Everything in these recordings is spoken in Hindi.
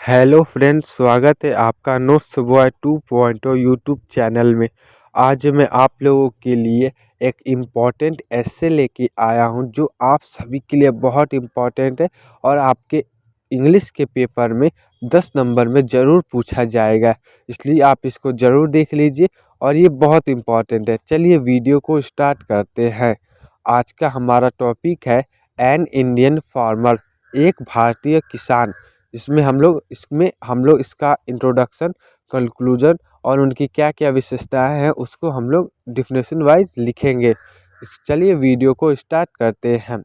हेलो फ्रेंड्स, स्वागत है आपका नोट्स बॉय 2.0 यूट्यूब चैनल में। आज मैं आप लोगों के लिए एक इम्पॉर्टेंट ऐसे लेके आया हूं जो आप सभी के लिए बहुत इम्पॉर्टेंट है और आपके इंग्लिश के पेपर में 10 नंबर में ज़रूर पूछा जाएगा। इसलिए आप इसको ज़रूर देख लीजिए और ये बहुत इम्पॉर्टेंट है। चलिए वीडियो को स्टार्ट करते हैं। आज का हमारा टॉपिक है एन इंडियन फार्मर, एक भारतीय किसान। इसमें हम लोग इसका इंट्रोडक्शन, कंक्लूजन और उनकी क्या क्या विशेषताएं हैं उसको हम लोग डिफिनेशन वाइज लिखेंगे। चलिए वीडियो को स्टार्ट करते हैं।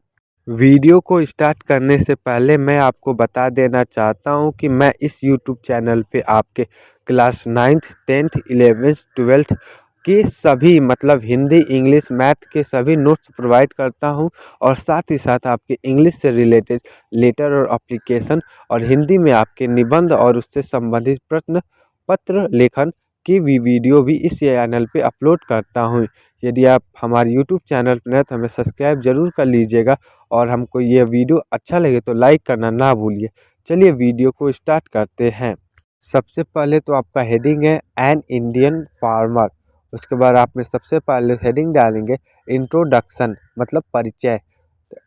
वीडियो को स्टार्ट करने से पहले मैं आपको बता देना चाहता हूं कि मैं इस यूट्यूब चैनल पे आपके class 9th 10th 11th 12th के सभी मतलब हिंदी, इंग्लिश, मैथ के सभी नोट्स प्रोवाइड करता हूं और साथ ही साथ आपके इंग्लिश से रिलेटेड लेटर और एप्लीकेशन और हिंदी में आपके निबंध और उससे संबंधित प्रश्न पत्र लेखन की भी वीडियो भी इस चैनल पे अपलोड करता हूँ। यदि आप हमारे यूट्यूब चैनल पर नए तो हमें सब्सक्राइब जरूर कर लीजिएगा और हमको ये वीडियो अच्छा लगे तो लाइक करना ना भूलिए। चलिए वीडियो को स्टार्ट करते हैं। सबसे पहले तो आपका हेडिंग है एन इंडियन फार्मर। उसके बाद आप में सबसे पहले हेडिंग डालेंगे इंट्रोडक्शन मतलब परिचय।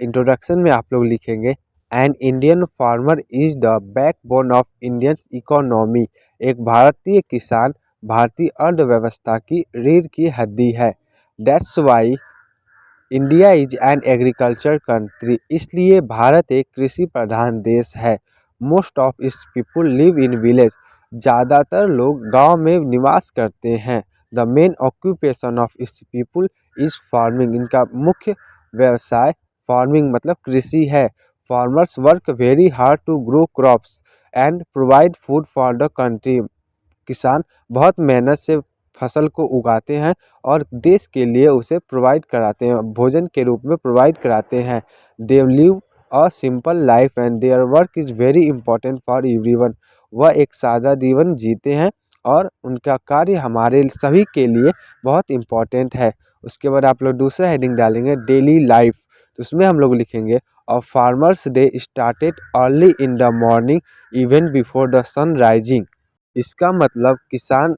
इंट्रोडक्शन में आप लोग लिखेंगे an Indian farmer is the backbone of Indian economy. एक भारतीय किसान भारतीय अर्थव्यवस्था की रीढ़ की हड्डी है। That's why India is an agriculture country. इसलिए भारत एक कृषि प्रधान देश है। Most of its people live in village. ज़्यादातर लोग गांव में निवास करते हैं। The main occupation of its people is farming. इनका मुख्य व्यवसाय फार्मिंग मतलब कृषि है। Farmers work very hard to grow crops and provide food for the country. किसान बहुत मेहनत से फसल को उगाते हैं और देश के लिए उसे प्रोवाइड कराते हैं, भोजन के रूप में प्रोवाइड कराते हैं। They live a simple life and their work is very important for everyone. वह एक सादा जीवन जीते हैं और उनका कार्य हमारे सभी के लिए बहुत इम्पोर्टेंट है। उसके बाद आप लोग दूसरा हेडिंग डालेंगे डेली लाइफ। तो उसमें हम लोग लिखेंगे a farmer's day started early in the morning even before the sun rising. इसका मतलब किसान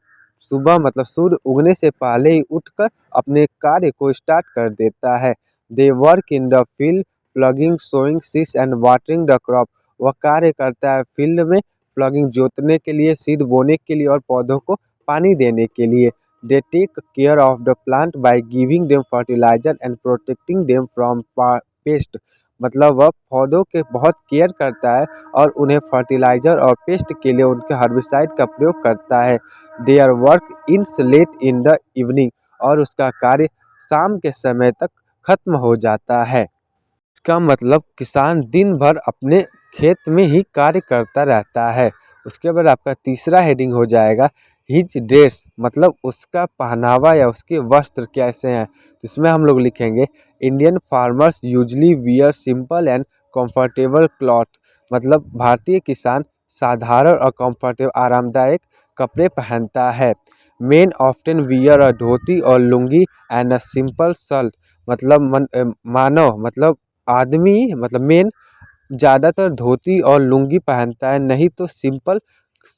सुबह मतलब सूर्य उगने से पहले ही उठकर अपने कार्य को स्टार्ट कर देता है। They work in the field ploughing sowing seeds and watering the crop. वह कार्य करता है फील्ड में प्लगिंग जोतने के लिए, सीड बोने के लिए और पौधों को पानी देने के लिए। They take care of the plant by giving them fertiliser and protecting them from pest. मतलब वह पौधों के बहुत केयर करता है और उन्हें फर्टिलाइजर और पेस्ट के लिए उनके हर्बिसाइड का प्रयोग करता है। Their work ends late in the evening. और उसका कार्य शाम के समय तक खत्म हो जाता है। इसका मतलब किसान दिन भर अपने खेत में ही कार्य करता रहता है। उसके बाद आपका तीसरा हेडिंग हो जाएगा हिज ड्रेस मतलब उसका पहनावा या उसके वस्त्र कैसे हैं। तो इसमें हम लोग लिखेंगे Indian farmers usually wear simple and comfortable cloth. मतलब भारतीय किसान साधारण और कंफर्टेबल आरामदायक कपड़े पहनता है। मेन ऑफ्टन वियर अ धोती और lungi and a simple shirt. मतलब मानव मतलब आदमी मतलब मेन ज़्यादातर धोती और लुंगी पहनता है, नहीं तो सिंपल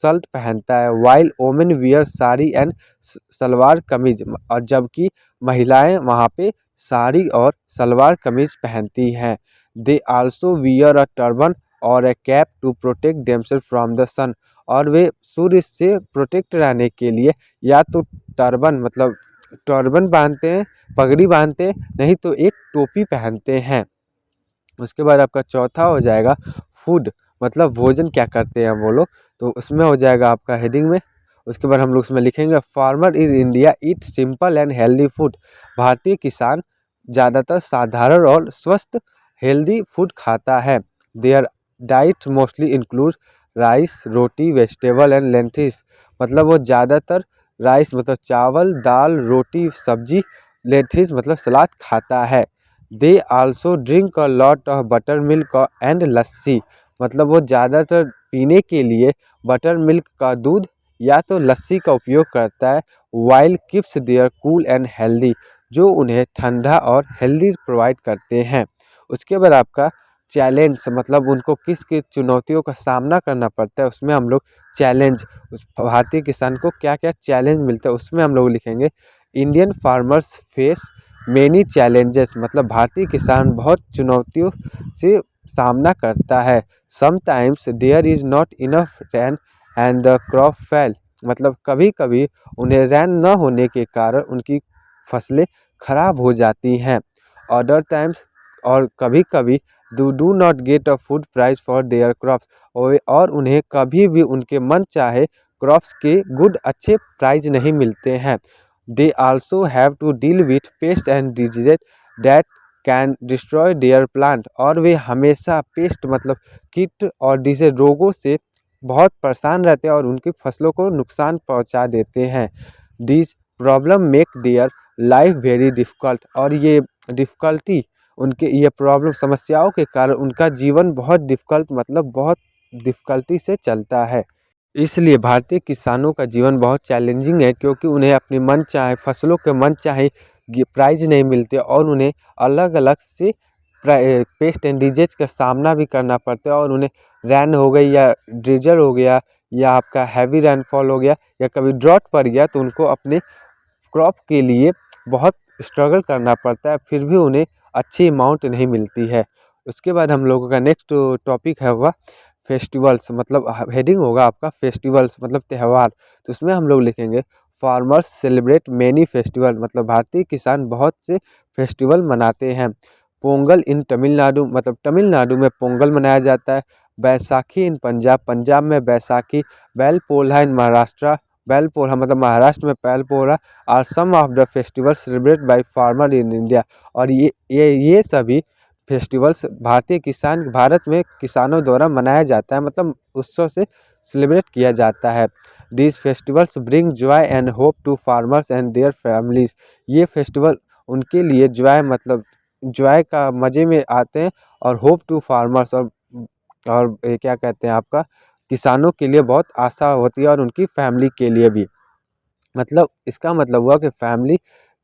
शर्ट पहनता है। While women wear sari and salwar kameez. और जबकि महिलाएं वहाँ पे साड़ी और सलवार कमीज पहनती हैं। They also wear a turban और a cap to protect themselves from the sun. और वे सूर्य से प्रोटेक्ट रहने के लिए या तो टर्बन मतलब टर्बन बांधते हैं, पगड़ी बांधते हैं, नहीं तो एक टोपी पहनते हैं। उसके बाद आपका चौथा हो जाएगा फूड मतलब भोजन क्या करते हैं वो लोग। तो उसमें हो जाएगा आपका हेडिंग में। उसके बाद हम लोग उसमें लिखेंगे farmer in India eat simple and healthy food. भारतीय किसान ज़्यादातर साधारण और स्वस्थ हेल्दी फूड खाता है। Their diet mostly include rice, roti, vegetable and lentils. मतलब वो ज़्यादातर राइस मतलब चावल, दाल, रोटी, सब्जी, लेंटिल्स मतलब सलाद खाता है। They also drink a lot of buttermilk and lassi. मतलब वो ज़्यादातर पीने के लिए बटर मिल्क का दूध या तो लस्सी का उपयोग करता है। While keeps their cool and healthy. जो उन्हें ठंडा और हेल्दी प्रोवाइड करते हैं। उसके बाद आपका चैलेंज मतलब उनको किस किस चुनौतियों का सामना करना पड़ता है, उसमें हम लोग चैलेंज उस भारतीय किसान को क्या क्या चैलेंज मिलता है उसमें हम लोग लिखेंगे Indian farmers face many challenges. मतलब भारतीय किसान बहुत चुनौतियों से सामना करता है। Sometimes there is not enough rain and the crop fail. मतलब कभी कभी उन्हें रैन न होने के कारण उनकी फसलें खराब हो जाती हैं। अदर टाइम्स और कभी कभी do not get a food price for their crops. और उन्हें कभी भी उनके मन चाहे क्रॉप्स के गुड अच्छे प्राइस नहीं मिलते हैं। They also have to deal with pest and disease that can destroy their plant. और वे हमेशा पेस्ट मतलब कीट और डिजीज रोगों से बहुत परेशान रहते हैं और उनकी फसलों को नुकसान पहुंचा देते हैं। This problem make their life very difficult. और ये डिफ़िकल्टी उनके ये प्रॉब्लम समस्याओं के कारण उनका जीवन बहुत डिफ़िकल्ट मतलब बहुत डिफ़िकल्टी से चलता है। इसलिए भारतीय किसानों का जीवन बहुत चैलेंजिंग है, क्योंकि उन्हें अपनी मन चाहे फसलों के मन चाहे प्राइस नहीं मिलते और उन्हें अलग अलग से पेस्ट एंड डिजीज का सामना भी करना पड़ता है। और उन्हें रैन हो गई या ड्रीजल हो गया या आपका हैवी रेनफॉल हो गया या कभी ड्रॉट पड़ गया तो उनको अपने क्रॉप के लिए बहुत स्ट्रगल करना पड़ता है, फिर भी उन्हें अच्छी अमाउंट नहीं मिलती है। उसके बाद हम लोगों का नेक्स्ट टॉपिक है वह फेस्टिवल्स। मतलब हेडिंग होगा आपका फेस्टिवल्स मतलब त्यौहार। तो उसमें हम लोग लिखेंगे फार्मर्स सेलिब्रेट मैनी फेस्टिवल। मतलब भारतीय किसान बहुत से फेस्टिवल मनाते हैं। पोंगल इन तमिलनाडु मतलब तमिलनाडु में पोंगल मनाया जाता है। बैसाखी इन पंजाब, पंजाब में बैसाखी। बैल पोल्हा इन महाराष्ट्र, बैल पोल्हा मतलब महाराष्ट्र में Bail Pola are some of the festival celebrate by farmer in India. और ये सभी फेस्टिवल्स भारतीय किसान भारत में किसानों द्वारा मनाया जाता है, मतलब उत्सव से सेलिब्रेट किया जाता है। This festivals bring joy and hope to farmers and their families. ये फेस्टिवल उनके लिए जॉय मतलब जॉय का मज़े में आते हैं और होप टू फार्मर्स और ये क्या कहते हैं आपका किसानों के लिए बहुत आशा होती है और उनकी फैमिली के लिए भी। मतलब इसका मतलब हुआ कि फैमिली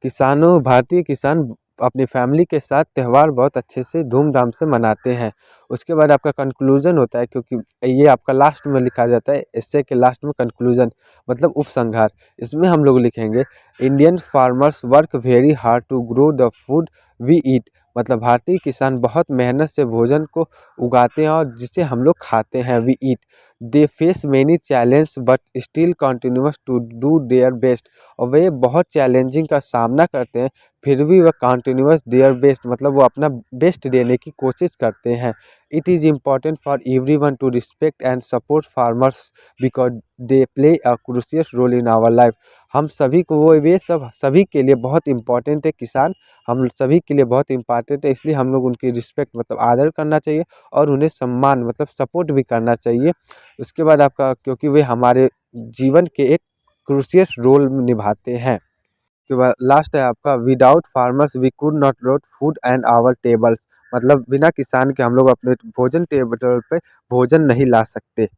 किसानों भारतीय किसान अपनी फैमिली के साथ त्यौहार बहुत अच्छे से धूमधाम से मनाते हैं। उसके बाद आपका कंक्लूजन होता है, क्योंकि ये आपका लास्ट में लिखा जाता है एस्से के लास्ट में कंक्लूजन मतलब उपसंहार। इसमें हम लोग लिखेंगे Indian farmers work very hard to grow the food we eat. मतलब भारतीय किसान बहुत मेहनत से भोजन को उगाते हैं और जिसे हम लोग खाते हैं we eat. They face many challenge but still continues to do their best. और वे बहुत चैलेंजिंग का सामना करते हैं फिर भी वह कंटिन्यूस देयर बेस्ट मतलब वो अपना बेस्ट देने की कोशिश करते हैं। It is important for everyone to respect and support farmers because they play a crucial role in our life. हम सभी को वो वे सब सभी के लिए बहुत इंपॉर्टेंट है किसान, हम सभी के लिए बहुत इंपॉर्टेंट है, इसलिए हम लोग उनकी रिस्पेक्ट मतलब आदर करना चाहिए और उन्हें सम्मान मतलब सपोर्ट भी करना चाहिए। उसके बाद आपका क्योंकि वे हमारे जीवन के एक क्रूशियल रोल निभाते हैं। उसके बाद लास्ट है आपका without farmers we could not wrote food and our tables. मतलब बिना किसान के हम लोग अपने भोजन टेबल पे भोजन नहीं ला सकते।